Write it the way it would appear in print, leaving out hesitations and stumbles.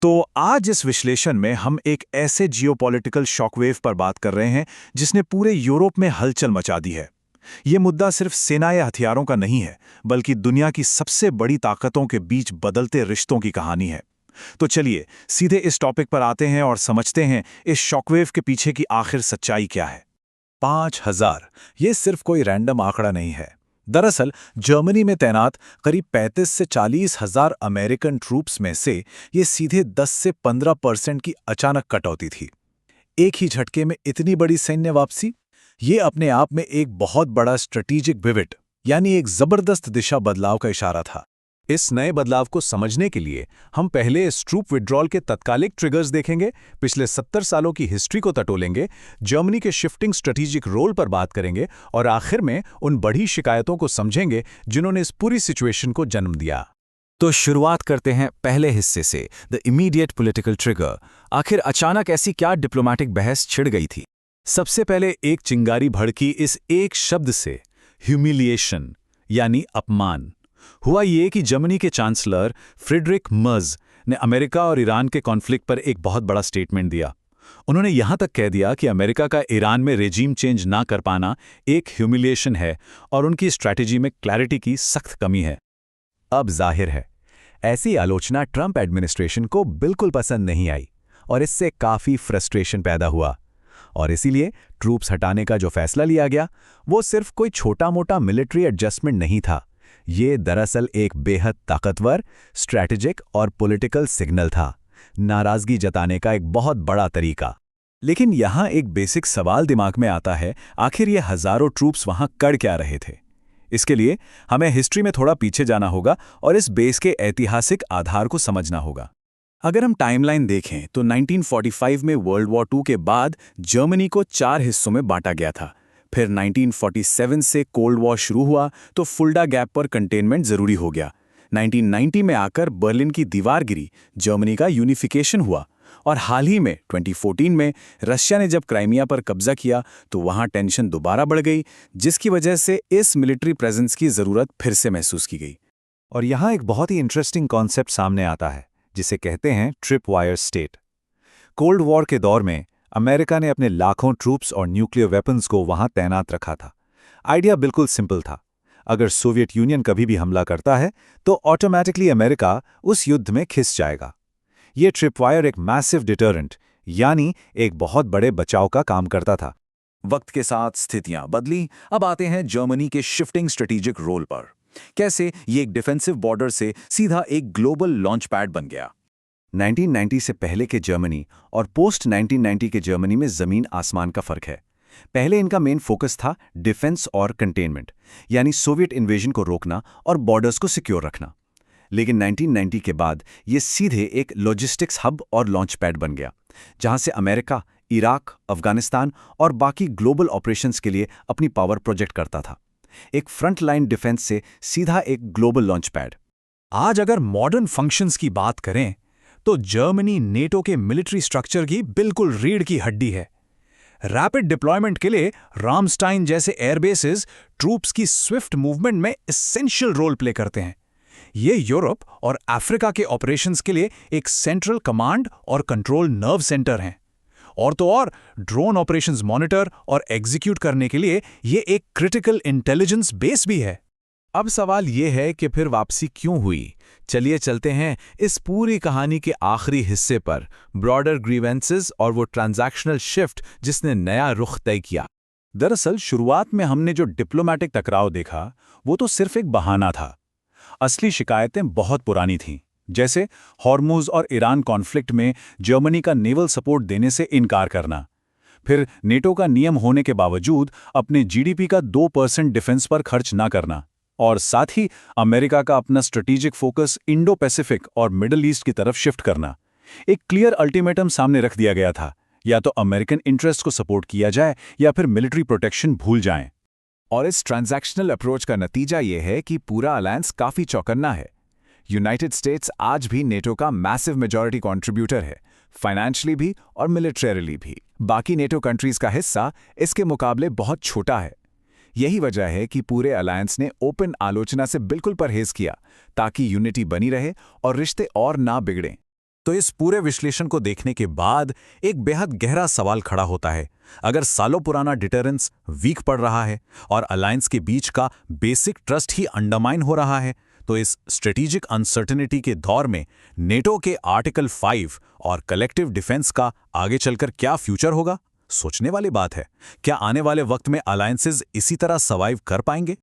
तो आज इस विश्लेषण में हम एक ऐसे जियोपॉलिटिकल शॉकवेव पर बात कर रहे हैं जिसने पूरे यूरोप में हलचल मचा दी है। ये मुद्दा सिर्फ सेना या हथियारों का नहीं है, बल्कि दुनिया की सबसे बड़ी ताकतों के बीच बदलते रिश्तों की कहानी है। तो चलिए सीधे इस टॉपिक पर आते हैं और समझते हैं इस शॉकवेव के पीछे की आखिर सच्चाई क्या है। 5,000 ये सिर्फ कोई रैंडम आंकड़ा नहीं है। दरअसल जर्मनी में तैनात करीब 35 से 40,000 अमेरिकन ट्रूप्स में से ये सीधे 10 से 15% की अचानक कटौती थी। एक ही झटके में इतनी बड़ी सैन्य वापसी, ये अपने आप में एक बहुत बड़ा स्ट्रेटेजिक पिवट यानी एक जबरदस्त दिशा बदलाव का इशारा था। इस नए बदलाव को समझने के लिए हम पहले इस ट्रूप विड्रॉल के तत्कालिक ट्रिगर्स देखेंगे, पिछले 70 सालों की हिस्ट्री को टटोलेंगे, जर्मनी के शिफ्टिंग स्ट्रेटेजिक रोल पर बात करेंगे और आखिर में उन बड़ी शिकायतों को समझेंगे जिन्होंने इस पूरी सिचुएशन को जन्म दिया। तो शुरुआत करते हैं पहले हिस्से से, द इमीडिएट पॉलिटिकल ट्रिगर। आखिर अचानक ऐसी क्या डिप्लोमैटिक बहस छिड़ गई थी? सबसे पहले एक चिंगारी भड़की इस एक शब्द से, ह्यूमिलिएशन यानी अपमान। हुआ ये कि जर्मनी के चांसलर फ्रीडरिक मर्ज ने अमेरिका और ईरान के कॉन्फ्लिक्ट पर एक बहुत बड़ा स्टेटमेंट दिया। उन्होंने यहां तक कह दिया कि अमेरिका का ईरान में रेजीम चेंज ना कर पाना एक ह्यूमिलिएशन है और उनकी स्ट्रैटेजी में क्लैरिटी की सख्त कमी है। अब जाहिर है, ऐसी आलोचना ट्रंप एडमिनिस्ट्रेशन को बिल्कुल पसंद नहीं आई और इससे काफी फ्रस्ट्रेशन पैदा हुआ। और इसीलिए ट्रूप्स हटाने का जो फैसला लिया गया, वो सिर्फ कोई छोटा-मोटा मिलिट्री एडजस्टमेंट नहीं था। ये दरअसल एक बेहद ताकतवर, स्ट्रैटेजिक और पॉलिटिकल सिग्नल था, नाराजगी जताने का एक बहुत बड़ा तरीका। लेकिन यहां एक बेसिक सवाल दिमाग में आता है, आखिर ये हजारों ट्रूप्स वहां कर क्या रहे थे? इसके लिए हमें हिस्ट्री में थोड़ा पीछे जाना होगा और इस बेस के ऐतिहासिक आधार को समझना होगा। अगर हम टाइमलाइन देखें तो 1945 में वर्ल्ड वॉर II के बाद जर्मनी को 4 हिस्सों में बांटा गया था। फिर 1947 से कोल्ड वॉर शुरू हुआ तो फुल्डा गैप पर कंटेनमेंट जरूरी हो गया। 1990 में आकर बर्लिन की दीवार गिरी, जर्मनी का यूनिफिकेशन हुआ और हाल ही में 2014 में रशिया ने जब क्राइमिया पर कब्जा किया तो वहां टेंशन दोबारा बढ़ गई, जिसकी वजह से इस मिलिट्री प्रेजेंस की जरूरत फिर से महसूस की गई। और यहां एक बहुत ही इंटरेस्टिंग कॉन्सेप्ट सामने आता है जिसे कहते हैं trip wire state. Cold war के दौर में अमेरिका ने अपने लाखों ट्रूप्स और न्यूक्लियर वेपन्स को वहां तैनात रखा था। आइडिया बिल्कुल सिंपल था, अगर सोवियत यूनियन कभी भी हमला करता है तो ऑटोमैटिकली अमेरिका उस युद्ध में खिस जाएगा। ये ट्रिपवायर एक मैसिव डिटरेंट यानी एक बहुत बड़े बचाव का काम करता था। वक्त के साथ स्थितियां बदली। अब आते हैं जर्मनी के शिफ्टिंग स्ट्रेटेजिक रोल पर। कैसे ये एक डिफेंसिव बॉर्डर से सीधा एक ग्लोबल लॉन्च पैड बन गया। 1990 से पहले के जर्मनी और पोस्ट 1990 के जर्मनी में जमीन आसमान का फर्क है। पहले इनका मेन फोकस था डिफेंस और कंटेनमेंट, यानी सोवियत इन्वेजन को रोकना और बॉर्डर्स को सिक्योर रखना। लेकिन 1990 के बाद ये सीधे एक लॉजिस्टिक्स हब और लॉन्च पैड बन गया, जहां से अमेरिका, इराक, अफगानिस्तान और बाकी ग्लोबल ऑपरेशंस के लिए अपनी पावर प्रोजेक्ट करता था। एक फ्रंट लाइन डिफेंस से सीधा एक ग्लोबल लॉन्च पैड। आज अगर मॉडर्न फंक्शंस की बात करें तो जर्मनी नेटो के मिलिट्री स्ट्रक्चर की बिल्कुल रीढ़ की हड्डी है। रैपिड डिप्लॉयमेंट के लिए रामस्टाइन जैसे एयरबेसेस ट्रूप्स की स्विफ्ट मूवमेंट में एसेंशियल रोल प्ले करते हैं। ये यूरोप और अफ्रीका के ऑपरेशंस के लिए एक सेंट्रल कमांड और कंट्रोल नर्व सेंटर हैं। और तो और ड्रोन ऑपरेशंस मॉनिटर और एग्जीक्यूट करने के लिए ये एक क्रिटिकल इंटेलिजेंस बेस भी है। अब सवाल ये है कि फिर वापसी क्यों हुई? चलिए चलते हैं इस पूरी कहानी के आखिरी हिस्से पर, ब्रॉडर ग्रीवेंसेस और वो ट्रांजैक्शनल शिफ्ट जिसने नया रुख तय किया। दरअसल शुरुआत में हमने जो डिप्लोमैटिक टकराव देखा वो तो सिर्फ एक बहाना था। असली शिकायतें बहुत पुरानी थीं, जैसे हॉर्मुज और ईरान कॉन्फ्लिक्ट में जर्मनी का नेवल सपोर्ट देने से इनकार करना, फिर नेटो का नियम होने के बावजूद अपने जीडीपी का 2% डिफेंस पर खर्च ना करना, और साथ ही अमेरिका का अपना स्ट्रेटेजिक फोकस इंडो पैसिफिक और मिडल ईस्ट की तरफ शिफ्ट करना। एक क्लियर अल्टीमेटम सामने रख दिया गया था, या तो अमेरिकन इंटरेस्ट को सपोर्ट किया जाए या फिर मिलिट्री प्रोटेक्शन भूल जाएं। और इस ट्रांजैक्शनल अप्रोच का नतीजा ये है कि पूरा अलायंस काफी चौकन्ना है। यूनाइटेड स्टेट्स आज भी नेटो का मैसिव मेजॉरिटी कंट्रीब्यूटर है, फाइनेंशियली भी और मिलिटरीली भी। बाकी नेटो कंट्रीज का हिस्सा इसके मुकाबले बहुत छोटा है। यही वजह है कि पूरे अलायंस ने ओपन आलोचना से बिल्कुल परहेज किया, ताकि यूनिटी बनी रहे और रिश्ते और ना बिगड़ें। तो इस पूरे विश्लेषण को देखने के बाद एक बेहद गहरा सवाल खड़ा होता है। अगर सालों पुराना डिटरेंस वीक पड़ रहा है और अलायंस के बीच का बेसिक ट्रस्ट ही अंडरमाइन हो रहा है, तो इस स्ट्रेटेजिक अनसर्टेनिटी के दौर में नेटो के आर्टिकल 5 और कलेक्टिव डिफेंस का आगे चलकर क्या फ्यूचर होगा? सोचने वाली बात है। क्या आने वाले वक्त में अलायंसेज इसी तरह सर्वाइव कर पाएंगे?